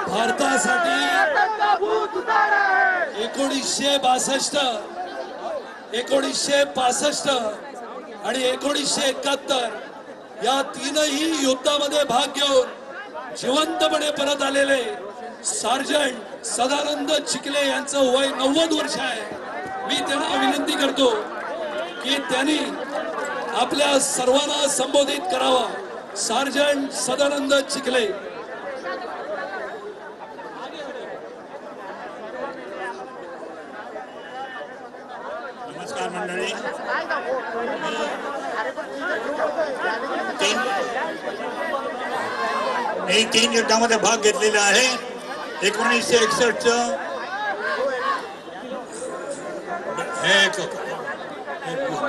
भारतासाठी 1962, 1965 आणि 1971 या तीनही युद्धामध्ये भाग घेऊन जिवंतपणे परत आलेले सार्जंट सदानंद चिखले यांचं वय 90 वर्ष आहे। मी त्यांना विनंती करतो की त्यांनी आपल्या सर्वांना संबोधित करावा। सार्जंट सदानंद चिखले। नमस्कार मंडळी। मी तीन युद्धामध्ये भाग घेतलेला आहे। 1961चं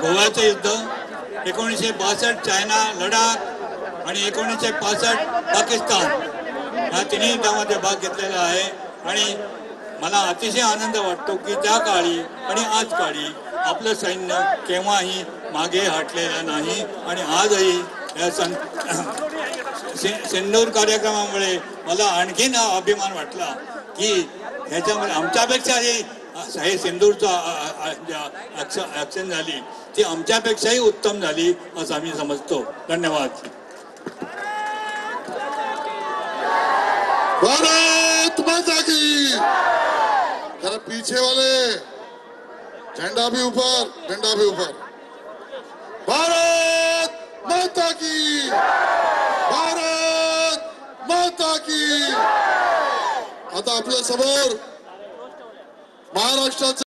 गोव्याचं युद्ध, 1962 चायना लडाख आणि 1965 पाकिस्तान या तिन्ही युद्धामध्ये भाग घेतलेला आहे। आणि मला अतिशय आनंद वाटतो की त्या काळी आणि आज काळी आपलं सैन्य केव्हाही मागे हटलेलं नाही। आणि आजही या सिंदूर कार्यक्रमामुळे मला आणखीन अभिमान वाटला की ह्याच्यामध्ये आमच्यापेक्षाही हे सिंदूरचं ॲक्शन झाली ती आमच्यापेक्षाही उत्तम झाली असं आम्ही समजतो। धन्यवाद। भारत माता की। जरा पीछे वाले झंडा भी ऊपर, झंडा भी ऊपर। भारत माता की, भारत माता की। आता आपल्या समोर महाराष्ट्राचे